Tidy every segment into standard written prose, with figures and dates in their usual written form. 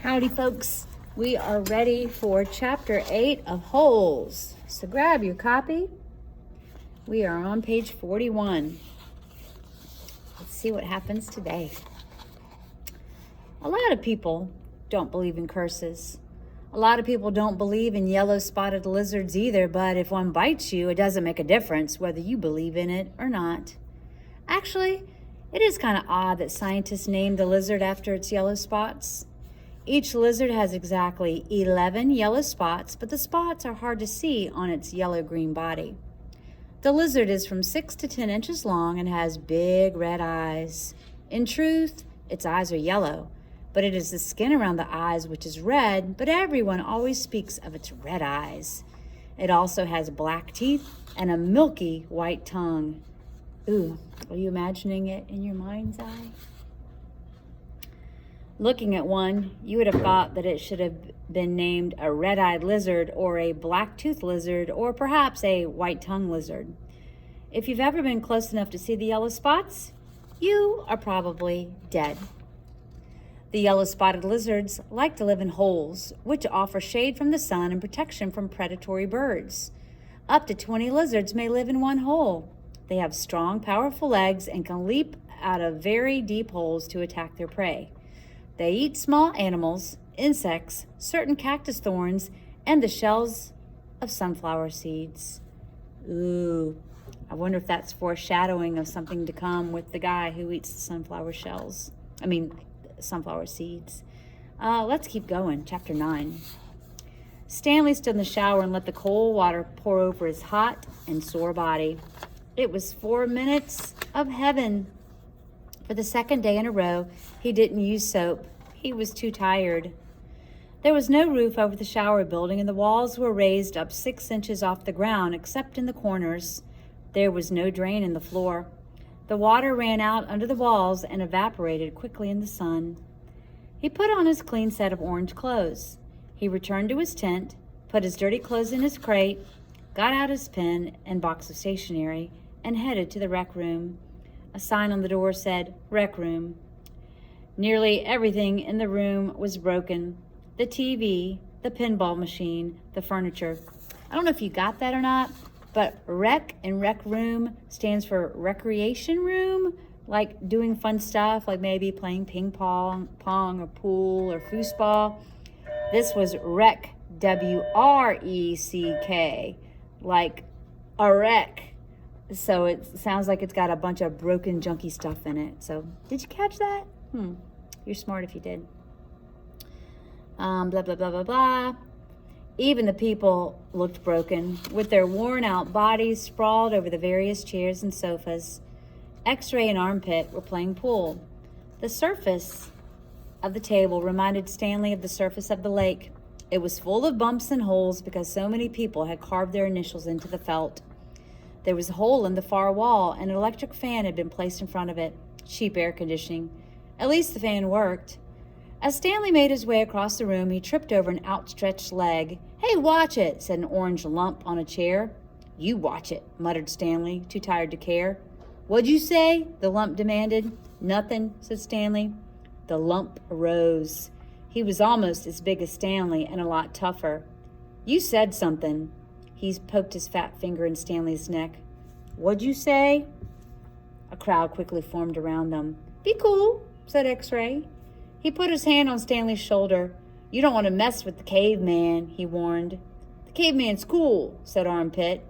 Howdy, folks. We are ready for Chapter 8 of Holes. So grab your copy. We are on page 41. Let's see what happens today. A lot of people don't believe in curses. A lot of people don't believe in yellow-spotted lizards either, but if one bites you, it doesn't make a difference whether you believe in it or not. Actually, it is kind of odd that scientists named the lizard after its yellow spots. Each lizard has exactly 11 yellow spots, but the spots are hard to see on its yellow-green body. The lizard is from 6 to 10 inches long and has big red eyes. In truth, its eyes are yellow, but it is the skin around the eyes which is red, but everyone always speaks of its red eyes. It also has black teeth and a milky white tongue. Ooh, are you imagining it in your mind's eye? Looking at one, you would have thought that it should have been named a red-eyed lizard or a black-toothed lizard or perhaps a white-tongued lizard. If you've ever been close enough to see the yellow spots, you are probably dead. The yellow-spotted lizards like to live in holes, which offer shade from the sun and protection from predatory birds. Up to 20 lizards may live in one hole. They have strong, powerful legs and can leap out of very deep holes to attack their prey. They eat small animals, insects, certain cactus thorns, and the shells of sunflower seeds. Ooh, I wonder if that's foreshadowing of something to come with the guy who eats the sunflower seeds. Let's keep going. Chapter 9. Stanley stood in the shower and let the cold water pour over his hot and sore body. It was 4 minutes of heaven. For the second day in a row, he didn't use soap. He was too tired. There was no roof over the shower building, and the walls were raised up 6 inches off the ground, except in the corners. There was no drain in the floor. The water ran out under the walls and evaporated quickly in the sun. He put on his clean set of orange clothes. He returned to his tent, put his dirty clothes in his crate, got out his pen and box of stationery, and headed to the rec room. A sign on the door said, "Rec Room." Nearly everything in the room was broken. The TV, the pinball machine, the furniture. I don't know if you got that or not, but rec and rec room stands for recreation room, like doing fun stuff, like maybe playing ping pong or pool or foosball. This was rec, W-R-E-C-K, like a wreck. So it sounds like it's got a bunch of broken, junky stuff in it. So, did you catch that? You're smart if you did. Blah, blah, blah, blah, blah. Even the people looked broken, with their worn-out bodies sprawled over the various chairs and sofas. X-Ray and Armpit were playing pool. The surface of the table reminded Stanley of the surface of the lake. It was full of bumps and holes because so many people had carved their initials into the felt. There was a hole in the far wall, and an electric fan had been placed in front of it. Cheap air conditioning. At least the fan worked. As Stanley made his way across the room, he tripped over an outstretched leg. "Hey, watch it," said an orange lump on a chair. "You watch it," muttered Stanley, too tired to care. "What'd you say?" the lump demanded. "Nothing," said Stanley. The lump arose. He was almost as big as Stanley and a lot tougher. "You said something." He poked his fat finger in Stanley's neck. "What'd you say?" A crowd quickly formed around them. "Be cool," said X-Ray. He put his hand on Stanley's shoulder. "You don't want to mess with the caveman," he warned. "The caveman's cool," said Armpit.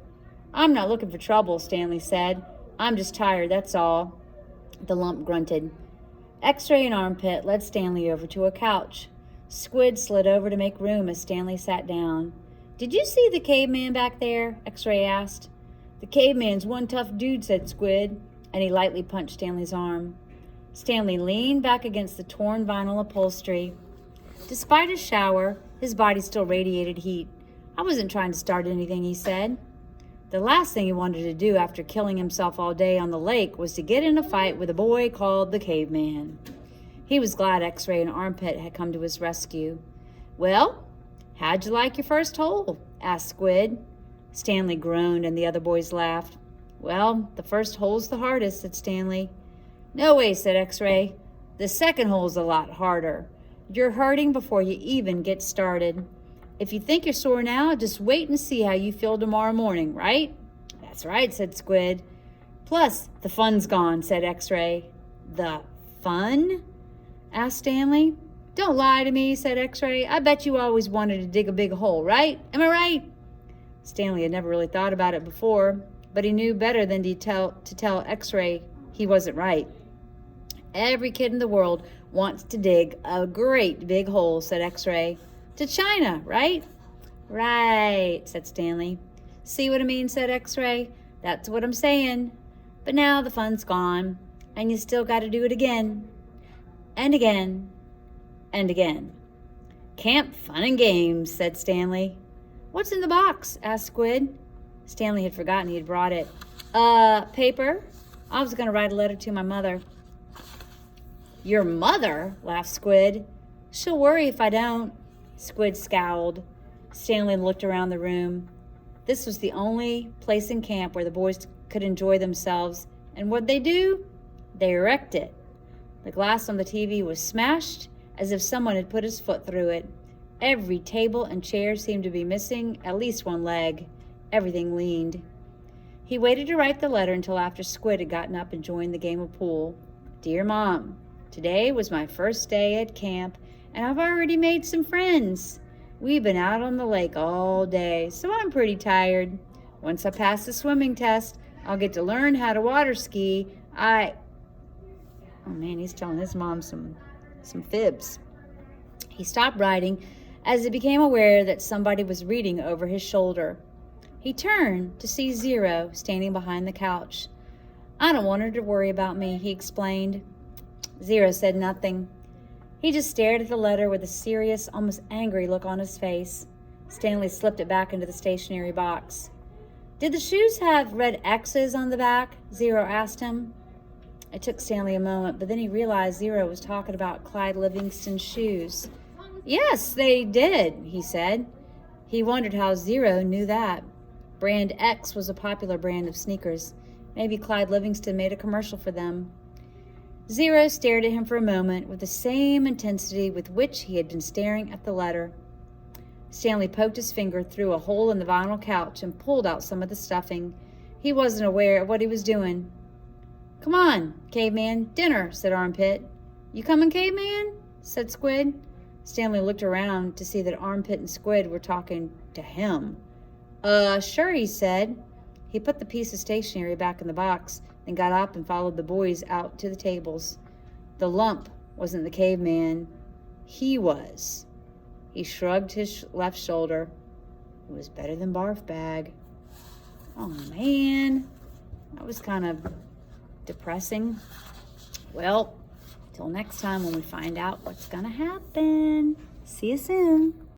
"I'm not looking for trouble," Stanley said. "I'm just tired, that's all." The lump grunted. X-Ray and Armpit led Stanley over to a couch. Squid slid over to make room as Stanley sat down. "Did you see the caveman back there?" X-Ray asked. "The caveman's one tough dude," said Squid, and he lightly punched Stanley's arm. Stanley leaned back against the torn vinyl upholstery. Despite his shower, his body still radiated heat. "I wasn't trying to start anything," he said. The last thing he wanted to do after killing himself all day on the lake was to get in a fight with a boy called the caveman. He was glad X-Ray and Armpit had come to his rescue. "Well, how'd you like your first hole?" asked Squid. Stanley groaned and the other boys laughed. "Well, the first hole's the hardest," said Stanley. "No way," said X-Ray. "The second hole's a lot harder. You're hurting before you even get started. If you think you're sore now, just wait and see how you feel tomorrow morning, right? That's right, said Squid. Plus, the fun's gone, said X-Ray. The fun? Asked Stanley. Don't lie to me, said X-Ray. I bet you always wanted to dig a big hole, right? Am I right? Stanley had never really thought about it before, but he knew better than to tell X-Ray he wasn't right. Every kid in the world wants to dig a great big hole, said X-Ray. To China, right? Right, said Stanley. See what I mean, said X-Ray. That's what I'm saying. But now the fun's gone, and you still got to do it again. And again. And again. Camp Fun and Games, said Stanley. What's in the box? Asked Squid. Stanley had forgotten he had brought it. Paper. I was going to write a letter to my mother. Your mother? Laughed Squid. She'll worry if I don't. Squid scowled. Stanley looked around the room. This was the only place in camp where the boys could enjoy themselves. And what'd they do? They wrecked it. The glass on the TV was smashed as if someone had put his foot through it. Every table and chair seemed to be missing at least one leg. Everything leaned. He waited to write the letter until after Squid had gotten up and joined the game of pool. Dear Mom, today was my first day at camp, and I've already made some friends. We've been out on the lake all day, so I'm pretty tired. Once I pass the swimming test, I'll get to learn how to water ski. Oh man, he's telling his mom some fibs. He stopped writing as he became aware that somebody was reading over his shoulder. He turned to see Zero standing behind the couch. I don't want her to worry about me, he explained. Zero said nothing. He just stared at the letter with a serious, almost angry look on his face. Stanley slipped it back into the stationery box. Did the shoes have red X's on the back? Zero asked him. It took Stanley a moment, but then he realized Zero was talking about Clyde Livingston's shoes. Yes, they did, he said. He wondered how Zero knew that. Brand X was a popular brand of sneakers. Maybe Clyde Livingston made a commercial for them. Zero stared at him for a moment with the same intensity with which he had been staring at the letter. Stanley poked his finger through a hole in the vinyl couch and pulled out some of the stuffing. He wasn't aware of what he was doing. Come on, Caveman, dinner, said Armpit. You coming, Caveman? Said Squid. Stanley looked around to see that Armpit and Squid were talking to him. Sure, he said. He put the piece of stationery back in the box, then got up and followed the boys out to the tables. The lump wasn't the caveman. He was. He shrugged his left shoulder. It was better than Barf Bag. Oh, man. That was kind of depressing. Well, till next time when we find out what's going to happen. See you soon.